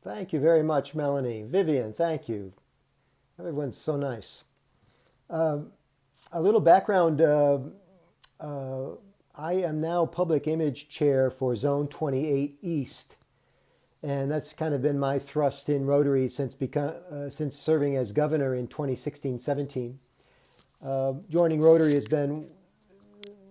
Thank you very much, Melanie. Vivian, thank you. Everyone's so nice. A little background. Uh, I am now public image chair for Zone 28 East, and that's kind of been my thrust in Rotary since serving as governor in 2016-17. Joining Rotary has been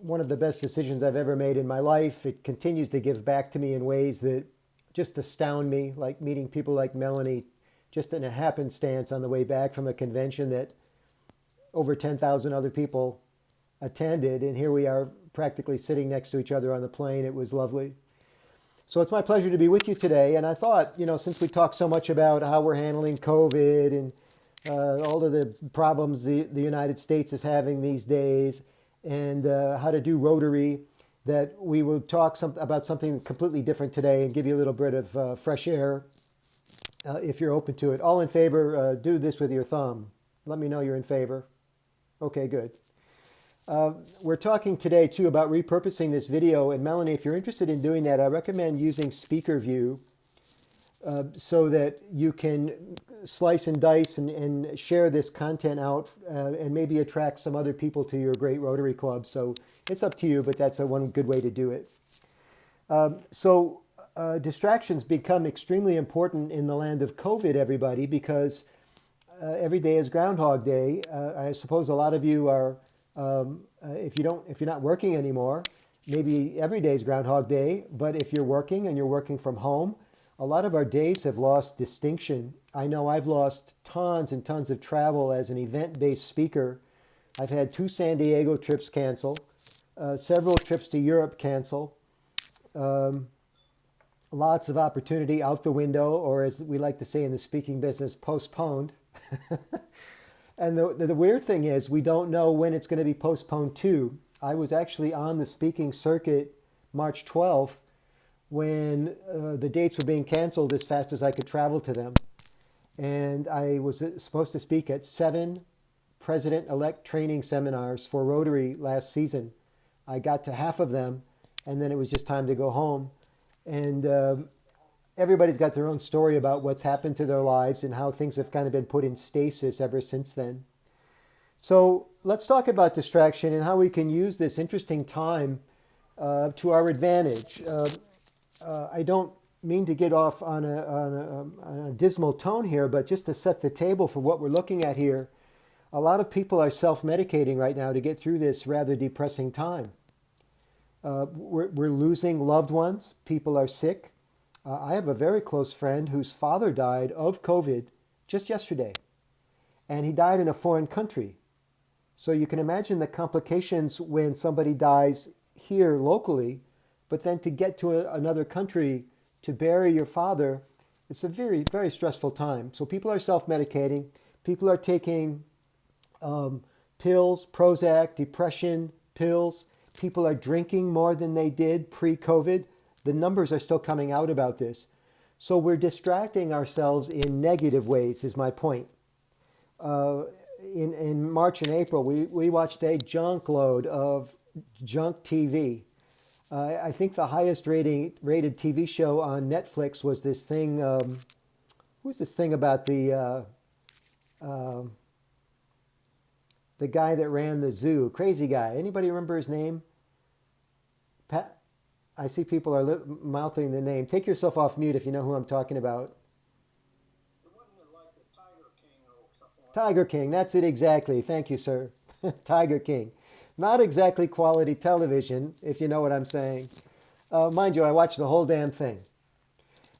one of the best decisions I've ever made in my life. It continues to give back to me in ways that just astound me, like meeting people like Melanie just in a happenstance on the way back from a convention that over 10,000 other people attended. And here we are practically sitting next to each other on the plane. It was lovely. So it's my pleasure to be with you today. And I thought, since we talked so much about how we're handling COVID and all of the problems the United States is having these days, and how to do Rotary, that we will talk about something completely different today and give you a little bit of fresh air if you're open to it. All in favor, do this with your thumb. Let me know you're in favor. Okay, good. We're talking today too about repurposing this video, and Melanie, if you're interested in doing that, I recommend using Speaker View so that you can slice and dice and share this content out and maybe attract some other people to your great Rotary Club. So it's up to you, but that's one good way to do it. Distractions become extremely important in the land of COVID, everybody, because every day is Groundhog Day. I suppose a lot of you are, if you're not working anymore, maybe every day is Groundhog Day. But if you're working and you're working from home, a lot of our days have lost distinction. I know I've lost tons and tons of travel as an event-based speaker. I've had 2 San Diego trips cancel, several trips to Europe cancel, lots of opportunity out the window, or as we like to say in the speaking business, postponed. And the weird thing is we don't know when it's going to be postponed to. I was actually on the speaking circuit March 12th when the dates were being canceled as fast as I could travel to them. And I was supposed to speak at 7 president-elect training seminars for Rotary last season. I got to half of them, and then it was just time to go home. And everybody's got their own story about what's happened to their lives and how things have kind of been put in stasis ever since then. So let's talk about distraction and how we can use this interesting time to our advantage. I don't mean to get off on a dismal tone here, but just to set the table for what we're looking at here, a lot of people are self-medicating right now to get through this rather depressing time. We're losing loved ones. People are sick. I have a very close friend whose father died of COVID just yesterday, and he died in a foreign country. So you can imagine the complications when somebody dies here locally, but then to get to another country to bury your father, it's a very, very stressful time. So people are self-medicating. People are taking pills, Prozac, depression pills. People are drinking more than they did pre-COVID. The numbers are still coming out about this. So we're distracting ourselves in negative ways, is my point. In March and April, we watched a junk load of junk TV. I think the highest rated TV show on Netflix was this thing. Who's this thing about the guy that ran the zoo? Crazy guy. Anybody remember his name? Pat. I see people are mouthing the name. Take yourself off mute if you know who I'm talking about. Tiger King, that's it exactly. Thank you, sir. Tiger King. Not exactly quality television, if you know what I'm saying. Mind you, I watched the whole damn thing.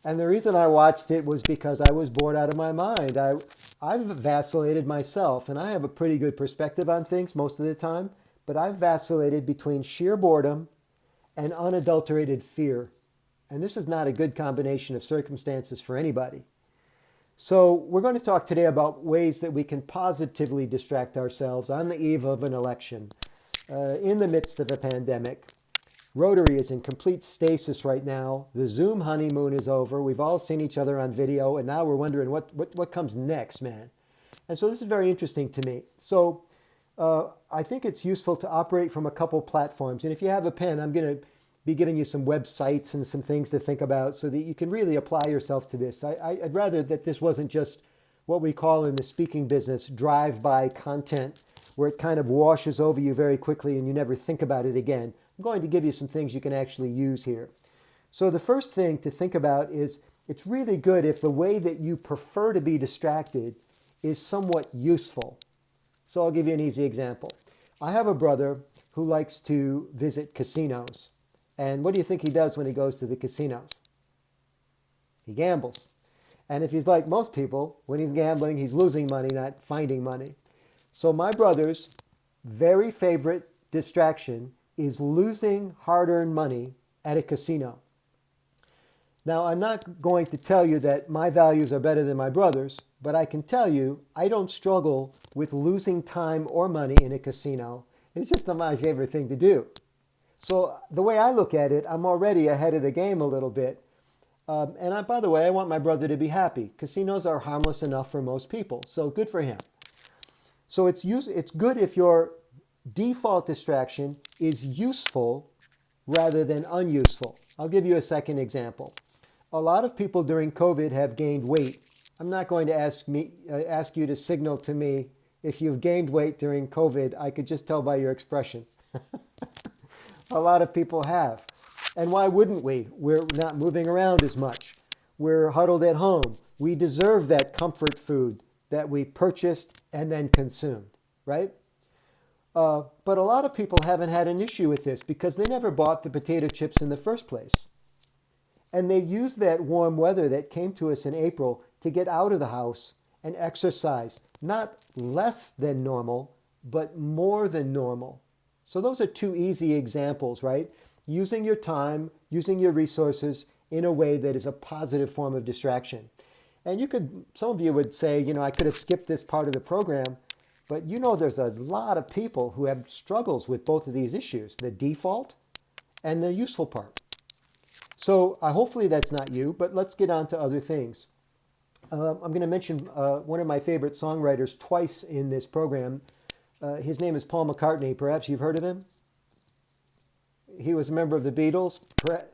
And the reason I watched it was because I was bored out of my mind. I've vacillated myself, and I have a pretty good perspective on things most of the time, but I've vacillated between sheer boredom and unadulterated fear. And this is not a good combination of circumstances for anybody. So we're going to talk today about ways that we can positively distract ourselves on the eve of an election, in the midst of a pandemic. Rotary is in complete stasis right now. The Zoom honeymoon is over. We've all seen each other on video, and now we're wondering what comes next, man. And so this is very interesting to me. So I think it's useful to operate from a couple platforms. And if you have a pen, I'm going to be giving you some websites and some things to think about so that you can really apply yourself to this. I'd rather that this wasn't just what we call in the speaking business drive-by content, where it kind of washes over you very quickly and you never think about it again. I'm going to give you some things you can actually use here. So the first thing to think about is it's really good if the way that you prefer to be distracted is somewhat useful. So I'll give you an easy example. I have a brother who likes to visit casinos. And what do you think he does when he goes to the casinos? He gambles. And if he's like most people, when he's gambling, he's losing money, not finding money. So my brother's very favorite distraction is losing hard-earned money at a casino. Now, I'm not going to tell you that my values are better than my brother's, but I can tell you I don't struggle with losing time or money in a casino. It's just not my favorite thing to do. So the way I look at it, I'm already ahead of the game a little bit. By the way, I want my brother to be happy. Casinos are harmless enough for most people, so good for him. So it's good if your default distraction is useful rather than unuseful. I'll give you a second example. A lot of people during COVID have gained weight. I'm not going to ask you to signal to me if you've gained weight during COVID. I could just tell by your expression. A lot of people have. And why wouldn't we? We're not moving around as much. We're huddled at home. We deserve that comfort food that we purchased and then consumed, right? But a lot of people haven't had an issue with this because they never bought the potato chips in the first place. And they used that warm weather that came to us in April to get out of the house and exercise, not less than normal, but more than normal. So those are two easy examples, right? Using your time, using your resources in a way that is a positive form of distraction. And some of you would say, I could have skipped this part of the program, but there's a lot of people who have struggles with both of these issues, the default and the useful part. So hopefully that's not you, but let's get on to other things. I'm going to mention one of my favorite songwriters twice in this program. His name is Paul McCartney. Perhaps you've heard of him. He was a member of the Beatles.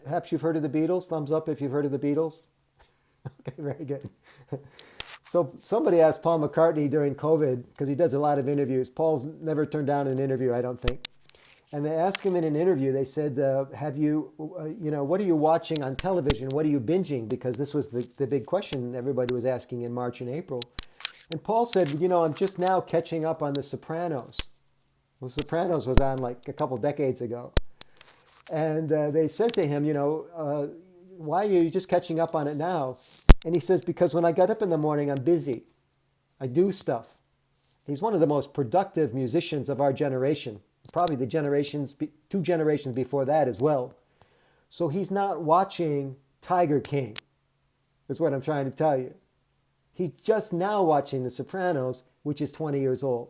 Perhaps you've heard of the Beatles. Thumbs up if you've heard of the Beatles. Okay, very good. So somebody asked Paul McCartney during COVID, because he does a lot of interviews. Paul's never turned down an interview, I don't think. And they asked him in an interview, they said, what are you watching on television? What are you binging? Because this was the big question everybody was asking in March and April. And Paul said, I'm just now catching up on The Sopranos. Well, Sopranos was on like a couple decades ago. And they said to him, why are you just catching up on it now? And he says, because when I get up in the morning, I'm busy. I do stuff. He's one of the most productive musicians of our generation, probably the two generations before that as well. So he's not watching Tiger King, is what I'm trying to tell you. He's just now watching The Sopranos, which is 20 years old.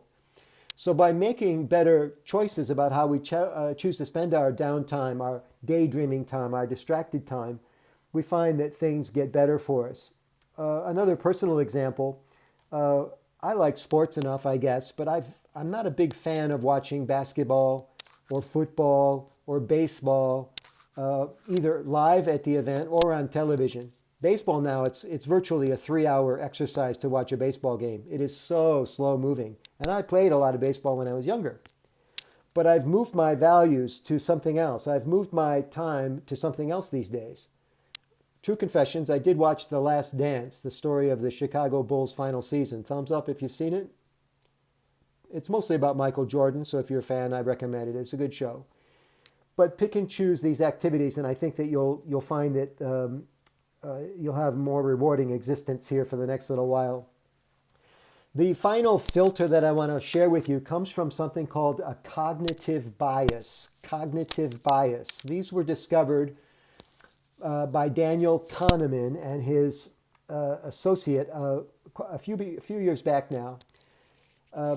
So by making better choices about how we choose to spend our downtime, our daydreaming time, our distracted time, we find that things get better for us. Another personal example, I like sports enough, I guess, but I'm not a big fan of watching basketball or football or baseball, either live at the event or on television. Baseball now, it's virtually a 3-hour exercise to watch a baseball game. It is so slow moving. And I played a lot of baseball when I was younger. But I've moved my values to something else. I've moved my time to something else these days. True confessions, I did watch The Last Dance, the story of the Chicago Bulls' final season. Thumbs up if you've seen it. It's mostly about Michael Jordan, so if you're a fan, I recommend it. It's a good show. But pick and choose these activities, and I think that you'll find that you'll have more rewarding existence here for the next little while. The final filter that I want to share with you comes from something called a cognitive bias. Cognitive bias. These were discovered by Daniel Kahneman and his associate a few years back now.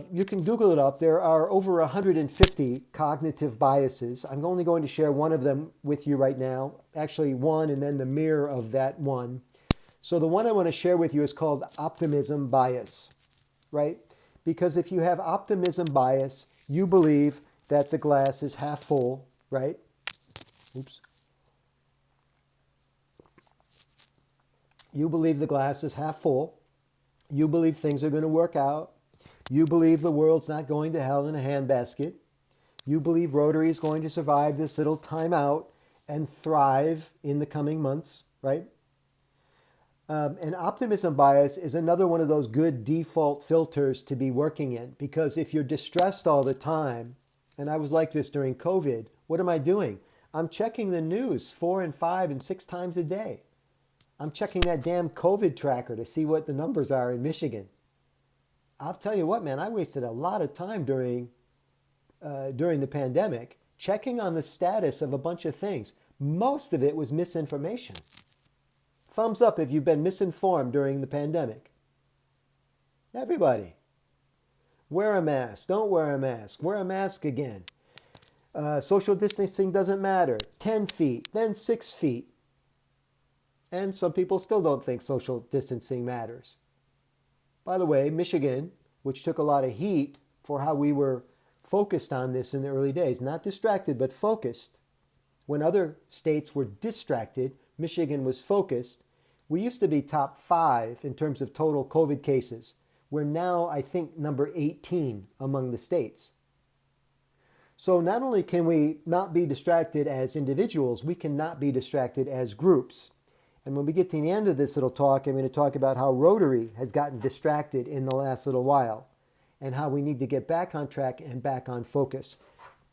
You can Google it up. There are over 150 cognitive biases. I'm only going to share one of them with you right now. Actually, one and then the mirror of that one. So the one I want to share with you is called optimism bias, right? Because if you have optimism bias, you believe that the glass is half full, right? Oops. You believe the glass is half full. You believe things are going to work out. You believe the world's not going to hell in a handbasket. You believe Rotary is going to survive this little timeout and thrive in the coming months, right? And optimism bias is another one of those good default filters to be working in, because if you're distressed all the time, and I was like this during COVID, what am I doing? I'm checking the news 4 and 5 and 6 times a day. I'm checking that damn COVID tracker to see what the numbers are in Michigan. I'll tell you what, man, I wasted a lot of time during the pandemic checking on the status of a bunch of things. Most of it was misinformation. Thumbs up if you've been misinformed during the pandemic. Everybody. Wear a mask. Don't wear a mask. Wear a mask again. Social distancing doesn't matter. 10 feet, then 6 feet. And some people still don't think social distancing matters. By the way, Michigan, which took a lot of heat for how we were focused on this in the early days, not distracted, but focused. When other states were distracted, Michigan was focused. We used to be top 5 in terms of total COVID cases. We're now, I think, number 18 among the states. So not only can we not be distracted as individuals, we cannot be distracted as groups. And when we get to the end of this little talk, I'm going to talk about how Rotary has gotten distracted in the last little while and how we need to get back on track and back on focus.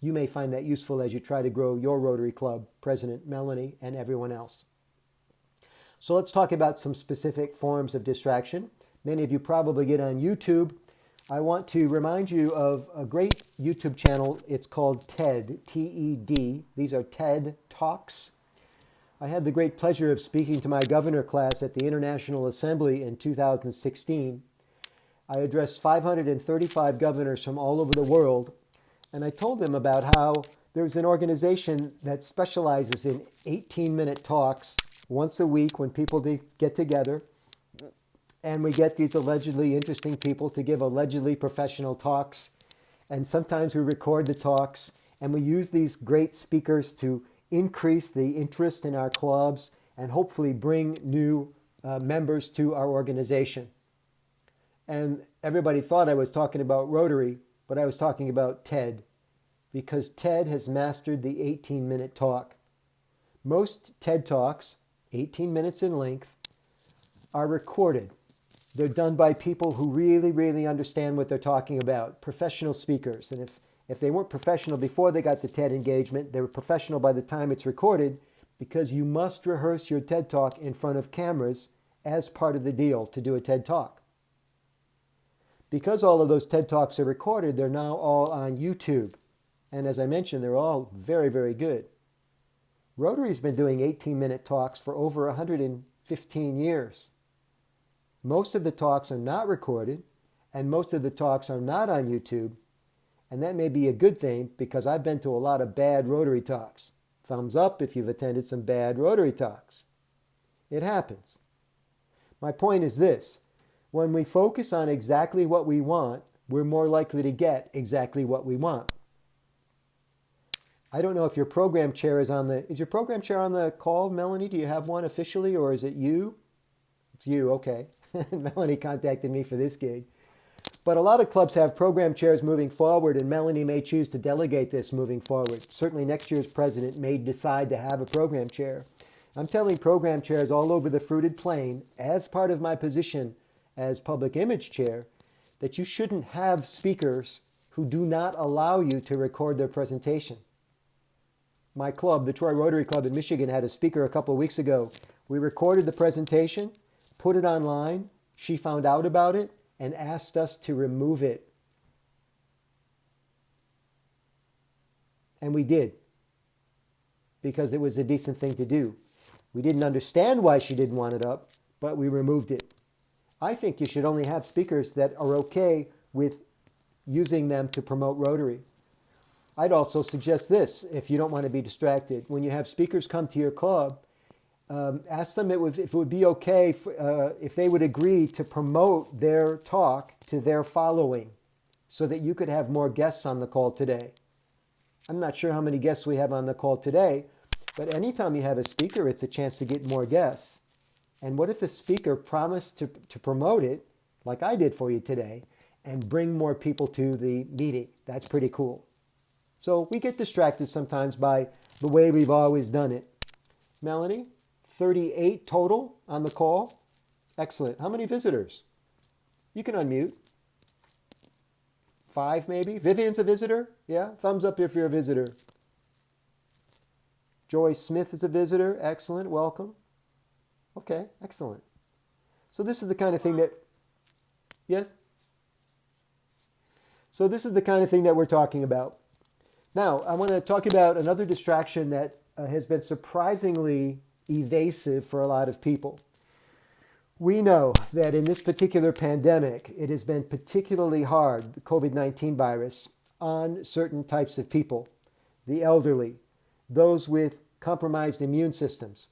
You may find that useful as you try to grow your Rotary Club, President Melanie, and everyone else. So let's talk about some specific forms of distraction. Many of you probably get on YouTube. I want to remind you of a great YouTube channel. It's called TED, T-E-D. These are TED Talks. I had the great pleasure of speaking to my governor class at the International Assembly in 2016. I addressed 535 governors from all over the world, and I told them about how there's an organization that specializes in 18-minute talks once a week when people get together, and we get these allegedly interesting people to give allegedly professional talks, and sometimes we record the talks, and we use these great speakers to increase the interest in our clubs and hopefully bring new members to our organization. And everybody thought I was talking about Rotary, but I was talking about TED, because TED has mastered the 18-minute talk. Most TED Talks, 18 minutes in length, are recorded. They're done by people who really, really understand what they're talking about, professional speakers. And if they weren't professional before they got the TED engagement, they were professional by the time it's recorded, because you must rehearse your TED Talk in front of cameras as part of the deal to do a TED Talk. Because all of those TED Talks are recorded, they're now all on YouTube. And as I mentioned, they're all very, very good. Rotary's been doing 18-minute talks for over 115 years. Most of the talks are not recorded, and most of the talks are not on YouTube. And that may be a good thing, because I've been to a lot of bad Rotary talks. Thumbs up if you've attended some bad Rotary talks. It happens. My point is this. When we focus on exactly what we want, we're more likely to get exactly what we want. I don't know if your program chair is your program chair on the call, Melanie? Do you have one officially, or is it you? It's you, okay. Melanie contacted me for this gig. But a lot of clubs have program chairs moving forward, and Melanie may choose to delegate this moving forward. Certainly next year's president may decide to have a program chair. I'm telling program chairs all over the fruited plain, as part of my position as public image chair, that you shouldn't have speakers who do not allow you to record their presentation. My club, the Troy Rotary Club in Michigan, had a speaker a couple of weeks ago. We recorded the presentation, put it online. She found out about it and asked us to remove it. And we did, because it was a decent thing to do. We didn't understand why she didn't want it up, but we removed it. I think you should only have speakers that are okay with using them to promote Rotary. I'd also suggest this, if you don't want to be distracted. When you have speakers come to your club, ask them if it would be okay if they would agree to promote their talk to their following, so that you could have more guests on the call today. I'm not sure how many guests we have on the call today, but anytime you have a speaker, it's a chance to get more guests. And what if the speaker promised to promote it, like I did for you today, and bring more people to the meeting? That's pretty cool. So we get distracted sometimes by the way we've always done it. Melanie, 38 total on the call. Excellent. How many visitors? You can unmute. 5 maybe? Vivian's a visitor? Yeah? Thumbs up if you're a visitor. Joy Smith is a visitor. Excellent. Welcome. Okay, excellent. So this is the kind of thing that, yes? So this is the kind of thing that we're talking about. Now, I want to talk about another distraction that has been surprisingly evasive for a lot of people. We know that in this particular pandemic, it has been particularly hard, the COVID-19 virus, on certain types of people, the elderly, those with compromised immune systems,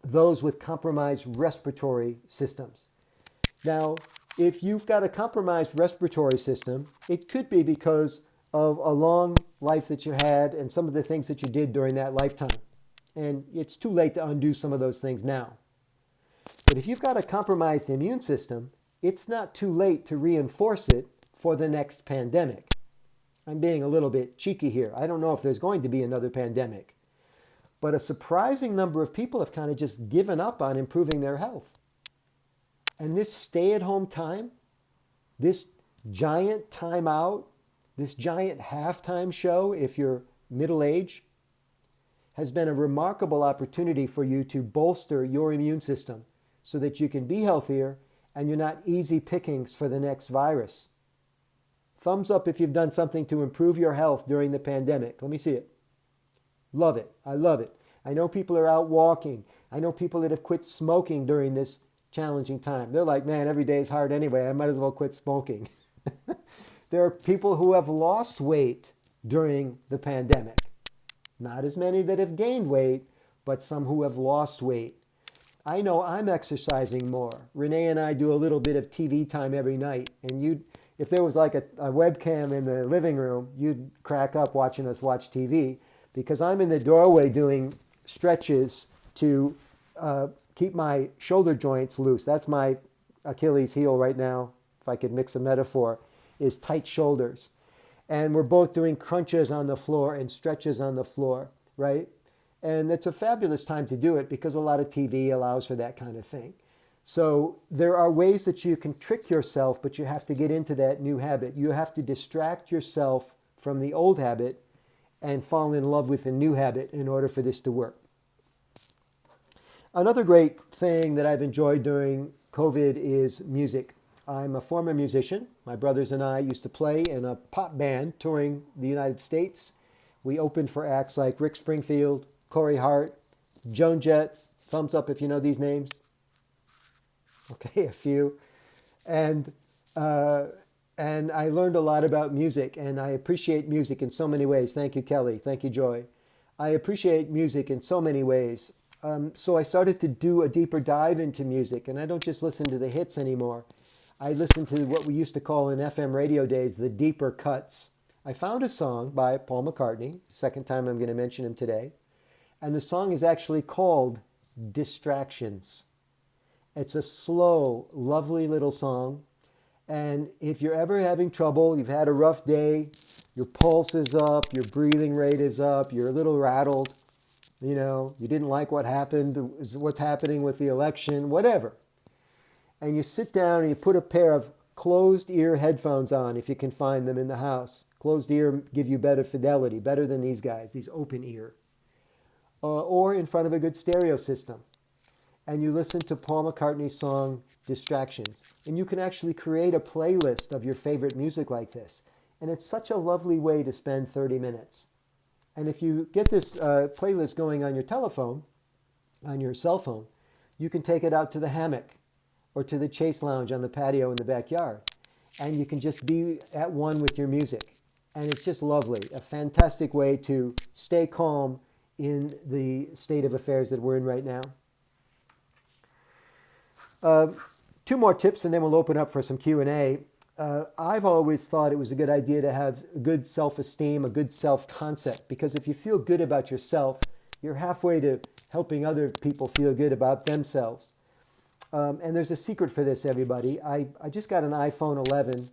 those with compromised respiratory systems. Now, if you've got a compromised respiratory system, it could be because of a long life that you had and some of the things that you did during that lifetime. And it's too late to undo some of those things now. But if you've got a compromised immune system, it's not too late to reinforce it for the next pandemic. I'm being a little bit cheeky here. I don't know if there's going to be another pandemic. But a surprising number of people have kind of just given up on improving their health. And this stay-at-home time, this giant time out, this giant halftime show, if you're middle-aged, has been a remarkable opportunity for you to bolster your immune system so that you can be healthier and you're not easy pickings for the next virus. Thumbs up if you've done something to improve your health during the pandemic. Let me see it. Love it. I love it. I know people are out walking. I know people that have quit smoking during this challenging time. They're like, man, every day is hard anyway. I might as well quit smoking. There are people who have lost weight during the pandemic. Not as many that have gained weight, but some who have lost weight. I know I'm exercising more. Renee and I do a little bit of TV time every night. And if there was like a webcam in the living room, you'd crack up watching us watch TV, because I'm in the doorway doing stretches to keep my shoulder joints loose. That's my Achilles heel right now, if I could mix a metaphor, is tight shoulders. And we're both doing crunches on the floor and stretches on the floor, right? And it's a fabulous time to do it because a lot of TV allows for that kind of thing. So there are ways that you can trick yourself, but you have to get into that new habit. You have to distract yourself from the old habit and fall in love with a new habit in order for this to work. Another great thing that I've enjoyed during COVID is music. I'm a former musician. My brothers and I used to play in a pop band touring the United States. We opened for acts like Rick Springfield, Corey Hart, Joan Jett. Thumbs up if you know these names. Okay, a few. And I learned a lot about music, and I appreciate music in so many ways. Thank you, Kelly. Thank you, Joy. I appreciate music in so many ways. So I started to do a deeper dive into music, and I don't just listen to the hits anymore. I listen to what we used to call in FM radio days the deeper cuts. I found a song by Paul McCartney, second time I'm going to mention him today, and the song is actually called Distractions. It's a slow, lovely little song. And if you're ever having trouble, you've had a rough day, your pulse is up, your breathing rate is up, you're a little rattled, you didn't like what happened, what's happening with the election, whatever. And you sit down and you put a pair of closed ear headphones on if you can find them in the house. Closed ear give you better fidelity, better than these guys, these open ear. Or in front of a good stereo system. And you listen to Paul McCartney's song, Distractions. And you can actually create a playlist of your favorite music like this. And it's such a lovely way to spend 30 minutes. And if you get this playlist going on your telephone, on your cell phone, you can take it out to the hammock or to the Chase Lounge on the patio in the backyard. And you can just be at one with your music. And it's just lovely. A fantastic way to stay calm in the state of affairs that we're in right now. Two more tips and then we'll open up for some Q&A. I've always thought it was a good idea to have a good self-esteem, a good self-concept, because if you feel good about yourself, you're halfway to helping other people feel good about themselves. And there's a secret for this, everybody. I just got an iPhone 11,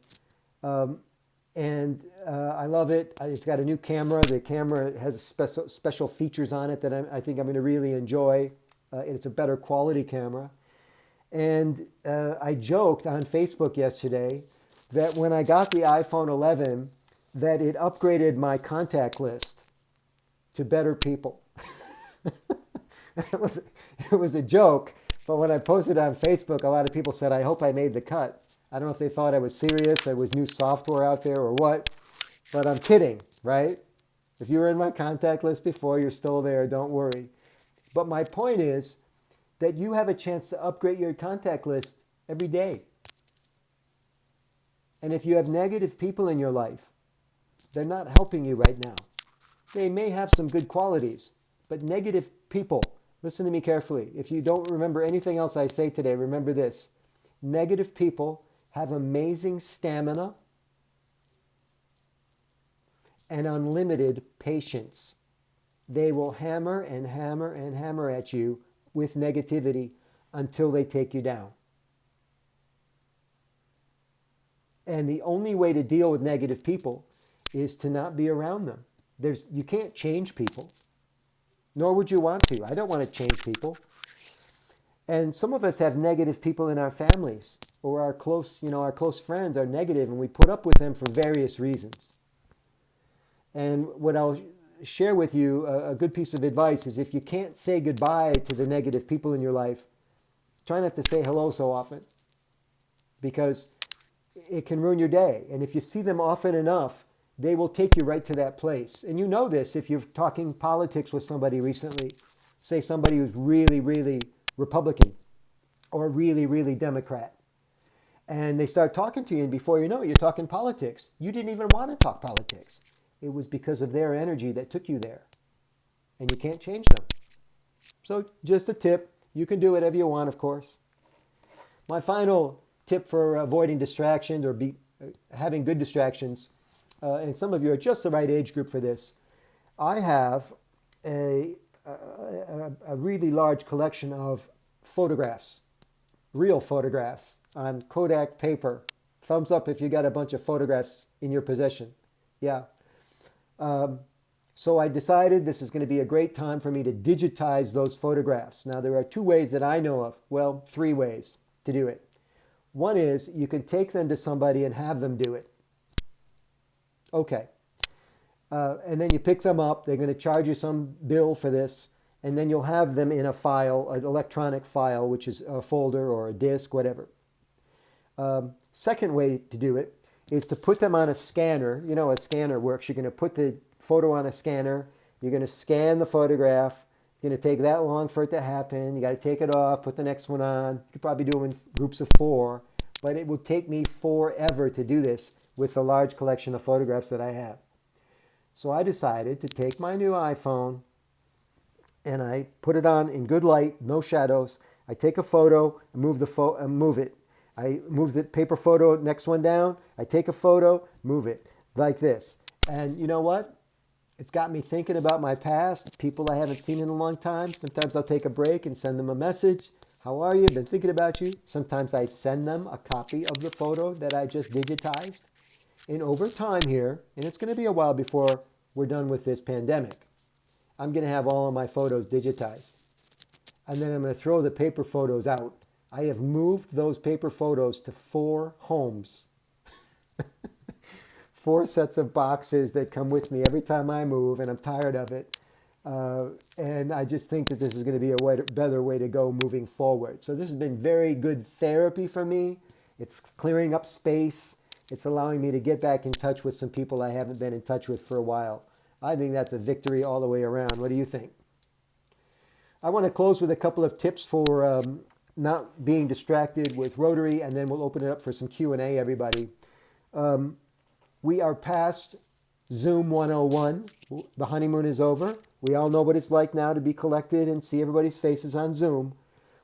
and I love it. It's got a new camera. The camera has special features on it that I think I'm going to really enjoy. It's a better quality camera. And I joked on Facebook yesterday that when I got the iPhone 11, that it upgraded my contact list to better people. It was a joke, but when I posted on Facebook, a lot of people said, I hope I made the cut. I don't know if they thought I was serious, there was new software out there or what, but I'm kidding, right? If you were in my contact list before, you're still there, don't worry. But my point is that you have a chance to upgrade your contact list every day. And if you have negative people in your life, they're not helping you right now. They may have some good qualities, but negative people, listen to me carefully. If you don't remember anything else I say today, remember this. Negative people have amazing stamina and unlimited patience. They will hammer and hammer and hammer at you with negativity until they take you down. And the only way to deal with negative people is to not be around them. You can't change people, nor would you want to. I don't want to change people. And some of us have negative people in our families, or our close friends are negative, and we put up with them for various reasons. And what I'll share with you, a good piece of advice, is if you can't say goodbye to the negative people in your life, try not to say hello so often, because it can ruin your day. And if you see them often enough, they will take you right to that place. And you know this if you're talking politics with somebody recently, say somebody who's really, really Republican or really, really Democrat. And they start talking to you, and before you know it, you're talking politics. You didn't even want to talk politics. It was because of their energy that took you there. And you can't change them. So just a tip. You can do whatever you want, of course. My final tip for avoiding distractions or having good distractions, and some of you are just the right age group for this. I have a really large collection of photographs, real photographs on Kodak paper. Thumbs up if you got a bunch of photographs in your possession. Yeah. So I decided this is going to be a great time for me to digitize those photographs. Now, there are two ways that I know of. Well, three ways to do it. One is you can take them to somebody and have them do it. Okay. And then you pick them up. They're going to charge you some bill for this. And then you'll have them in a file, an electronic file, which is a folder or a disk, whatever. Second way to do it is to put them on a scanner. You know, a scanner works. You're going to put the photo on a scanner. You're going to scan the photograph. It's going to take that long for it to happen. You got to take it off, put the next one on. You could probably do them in groups of 4, but it would take me forever to do this with the large collection of photographs that I have. So I decided to take my new iPhone and I put it on in good light, no shadows. I take a photo and move it. I move the paper photo, next one down. I take a photo, move it like this. And you know what? It's got me thinking about my past, people I haven't seen in a long time. Sometimes I'll take a break and send them a message. How are you? Been thinking about you. Sometimes I send them a copy of the photo that I just digitized. And over time here, and it's going to be a while before we're done with this pandemic, I'm going to have all of my photos digitized. And then I'm going to throw the paper photos out. I have moved those paper photos to 4 homes. 4 sets of boxes that come with me every time I move, and I'm tired of it. And I just think that this is going to be a better way to go moving forward. So this has been very good therapy for me. It's clearing up space. It's allowing me to get back in touch with some people I haven't been in touch with for a while. I think that's a victory all the way around. What do you think? I want to close with a couple of tips for not being distracted with Rotary, and then we'll open it up for some Q&A, everybody. We are past Zoom 101. The honeymoon is over. We all know what it's like now to be collected and see everybody's faces on Zoom.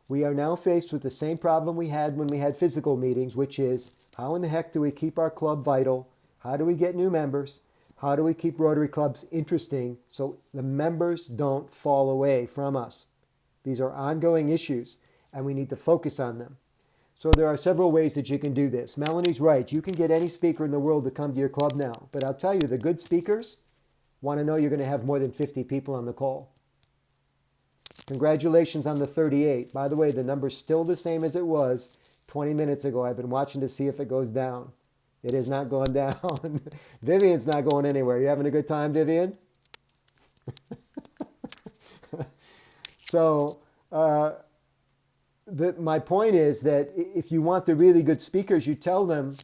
We are now faced with the same problem we had when we had physical meetings, which is how in the heck do we keep our club vital? How do we get new members? How do we keep Rotary clubs interesting so the members don't fall away from us? These are ongoing issues. and we need to focus on them. So there are several ways that you can do this. Melanie's right. You can get any speaker in the world to come to your club now. But I'll tell you, the good speakers want to know you're going to have more than 50 people on the call. Congratulations on the 38. By the way, the number's still the same as it was 20 minutes ago. I've been watching to see if it goes down. It is not going down. Vivian's not going anywhere. You having a good time, Vivian? So my point is that if you want the really good speakers, you tell them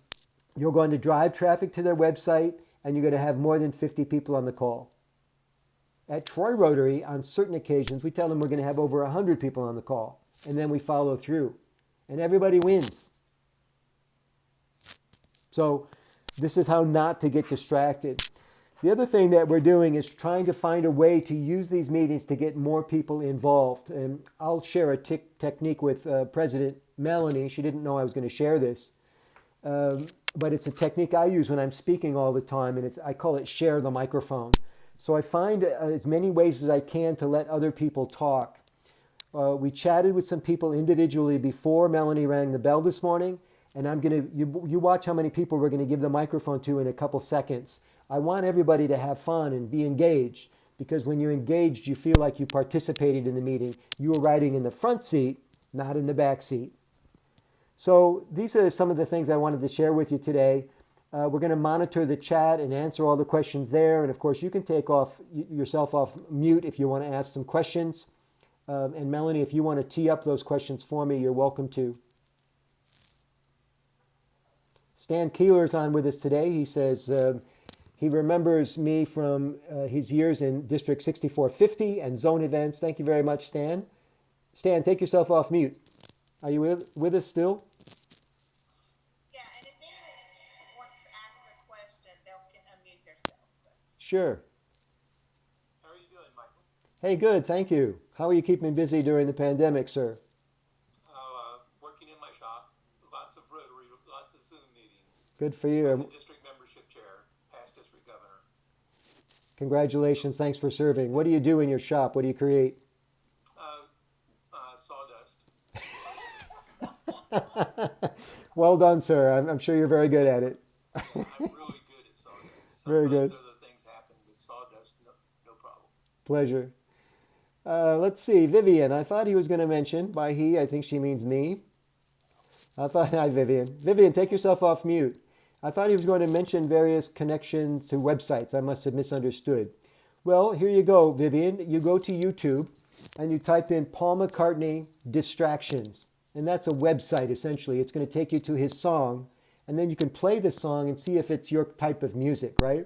you're going to drive traffic to their website and you're going to have more than 50 people on the call. At Troy Rotary, on certain occasions, we tell them we're going to have over 100 people on the call, and then we follow through, and everybody wins. So this is how not to get distracted. The other thing that we're doing is trying to find a way to use these meetings to get more people involved. And I'll share a technique with President Melanie. She didn't know I was going to share this. But it's a technique I use when I'm speaking all the time, and I call it share the microphone. So I find as many ways as I can to let other people talk. We chatted with some people individually before Melanie rang the bell this morning, and I'm going to, you watch how many people we're going to give the microphone to in a couple seconds. I want everybody to have fun and be engaged, because when you're engaged, you feel like you participated in the meeting. You were riding in the front seat, not in the back seat. So these are some of the things I wanted to share with you today. We're going to monitor the chat and answer all the questions there. And of course, you can take yourself off mute if you want to ask some questions. And Melanie, if you want to tee up those questions for me, you're welcome to. Stan Keeler's on with us today. He says he remembers me from his years in District 6450 and zone events. Thank you very much, Stan. Stan, take yourself off mute. Are you with us still? Yeah, and if anyone wants to ask a question, they'll unmute themselves. So. Sure. How are you doing, Michael? Hey, good, thank you. How are you keeping busy during the pandemic, sir? Working in my shop, lots of Rotary, lots of Zoom meetings. Good for you. I'm the district membership chair, past district governor. Congratulations, thanks for serving. What do you do in your shop? What do you create? Sawdust. Well done, sir. I'm sure you're very good at it. I'm really good at sawdust. Very good. Other things happen with sawdust, no problem. Pleasure. Let's see, Vivian. I thought he was going to mention, by he, I think she means me. Hi, Vivian. Vivian, take yourself off mute. I thought he was going to mention various connections to websites. I must have misunderstood. Well, here you go, Vivian. You go to YouTube and you type in Paul McCartney distractions. And that's a website, essentially. It's going to take you to his song. And then you can play the song and see if it's your type of music, right?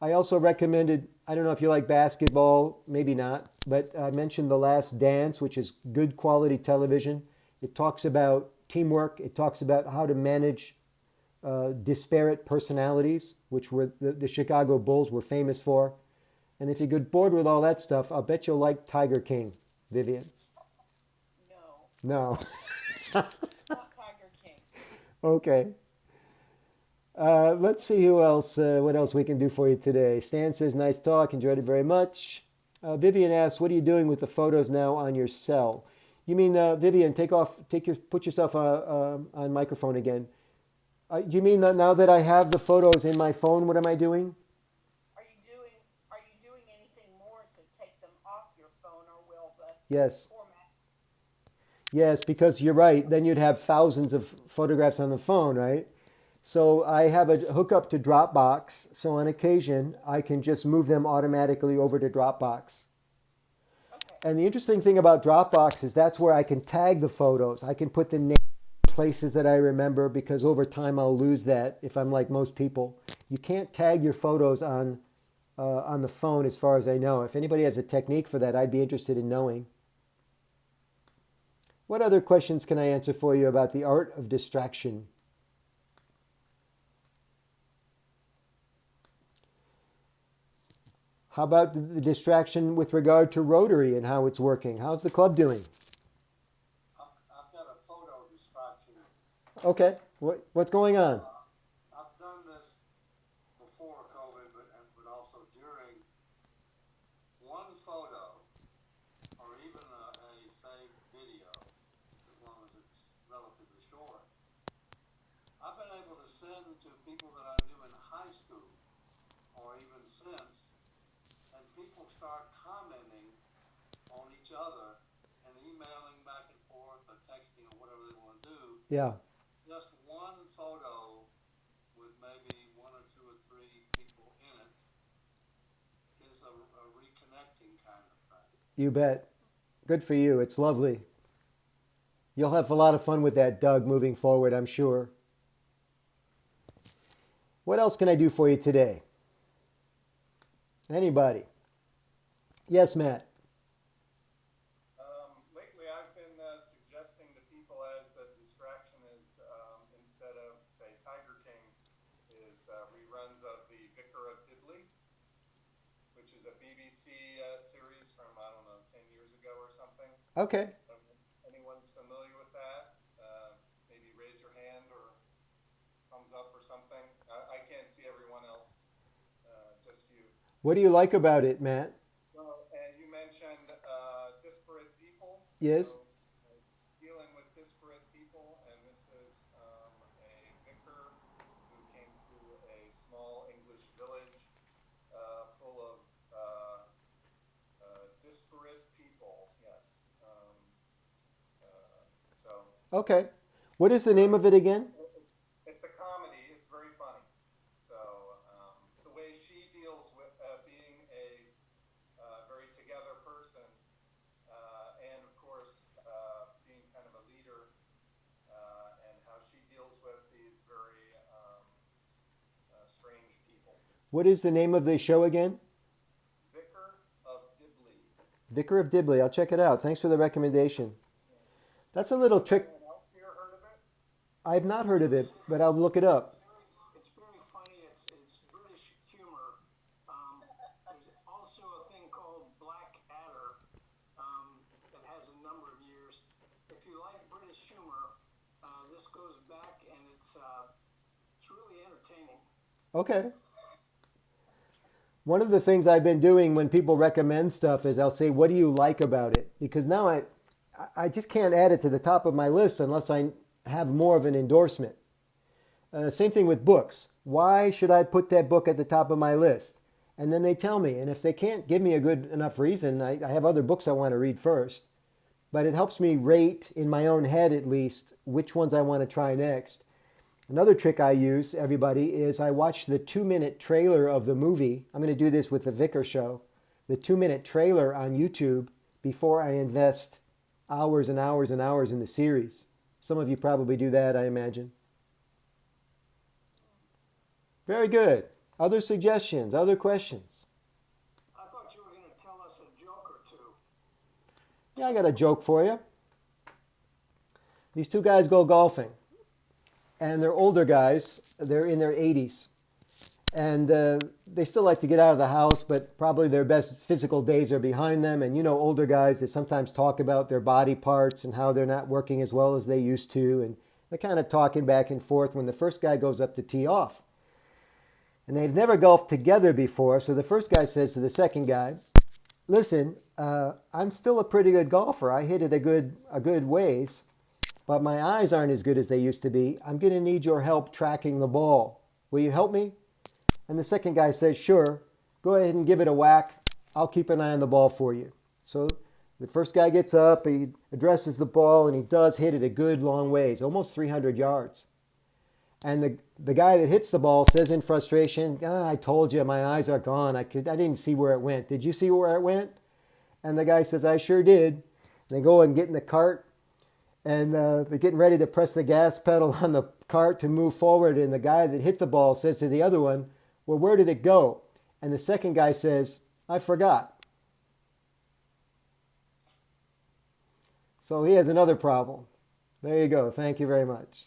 I also recommended, I don't know if you like basketball, maybe not, but I mentioned The Last Dance, which is good quality television. It talks about teamwork. It talks about how to manage disparate personalities, which were the Chicago Bulls were famous for. And if you get bored with all that stuff, I'll bet you'll like Tiger King, Vivian. No. Not Tiger King. Okay. Let's see who else. What else we can do for you today? Stan says, "Nice talk. Enjoyed it very much." Vivian asks, "What are you doing with the photos now on your cell?" You mean, Vivian? Put yourself on microphone again. You mean that now that I have the photos in my phone, what am I doing? Are you doing anything more to take them off your phone, or will the Yes. format? Yes, because you're right. Then you'd have thousands of photographs on the phone, right? So I have a hookup to Dropbox. So on occasion, I can just move them automatically over to Dropbox. Okay. And the interesting thing about Dropbox is that's where I can tag the photos. I can put the name, places that I remember, because over time I'll lose that if I'm like most people. You can't tag your photos on the phone as far as I know. If anybody has a technique for that, I'd be interested in knowing. What other questions can I answer for you about the art of distraction? How about the distraction with regard to Rotary and how it's working? How's the club doing? I've got a photo distraction. Okay, what's going on? I've done this before COVID, but also during. One photo, or even a saved video, send to people that I knew in high school or even since, and people start commenting on each other and emailing back and forth or texting or whatever they want to do. Yeah. Just one photo with maybe one or two or three people in it is a reconnecting kind of thing. You bet. Good for you. It's lovely. You'll have a lot of fun with that, Doug, moving forward, I'm sure. What else can I do for you today? Anybody? Yes, Matt. Lately, I've been suggesting to people as a distraction is instead of, say, Tiger King, is reruns of the Vicar of Dibley, which is a BBC series from, I don't know, 10 years ago or something. Okay. Anyone's familiar with that? Maybe raise your hand or thumbs up or something. I can't see everyone else, just you. What do you like about it, Matt? Well, and you mentioned disparate people. Yes. So, dealing with disparate people, and this is a vicar who came to a small English village full of disparate people. Yes. Okay. What is the name of it again? It's a comedy. It's very funny. So the way she deals with being a very together person, and of course being kind of a leader, and how she deals with these very strange people. What is the name of the show again? Vicar of Dibley. Vicar of Dibley. I'll check it out. Thanks for the recommendation. That's a little trick. Anyone else here heard of it? I've not heard of it, but I'll look it up. It's very funny. It's British humor. There's also a thing called Blackadder that has a number of years. If you like British humor, this goes back and it's really entertaining. Okay. One of the things I've been doing when people recommend stuff is I'll say, what do you like about it? Because now I just can't add it to the top of my list unless I have more of an endorsement. Same thing with books. Why should I put that book at the top of my list? And then they tell me. And if they can't give me a good enough reason, I have other books I want to read first. But it helps me rate, in my own head at least, which ones I want to try next. Another trick I use, everybody, is I watch the 2-minute trailer of the movie. I'm going to do this with the Vicar show. The 2-minute trailer on YouTube before I invest hours and hours and hours in the series. Some of you probably do that, I imagine. Very good. Other suggestions, other questions? I thought you were going to tell us a joke or two. Yeah, I got a joke for you. These two guys go golfing. And they're older guys. They're in their 80s. And they still like to get out of the house, but probably their best physical days are behind them. And you know, older guys, they sometimes talk about their body parts and how they're not working as well as they used to. And they're kind of talking back and forth when the first guy goes up to tee off. And they've never golfed together before. So the first guy says to the second guy, listen, I'm still a pretty good golfer. I hit it a good ways, but my eyes aren't as good as they used to be. I'm going to need your help tracking the ball. Will you help me? And the second guy says, sure, go ahead and give it a whack. I'll keep an eye on the ball for you. So the first guy gets up, he addresses the ball, and he does hit it a good long ways, almost 300 yards. And the guy that hits the ball says in frustration, I told you, my eyes are gone. I didn't see where it went. Did you see where it went? And the guy says, I sure did. And they go and get in the cart, and they're getting ready to press the gas pedal on the cart to move forward. And the guy that hit the ball says to the other one, well, where did it go? And the second guy says, I forgot. So he has another problem. There you go. Thank you very much.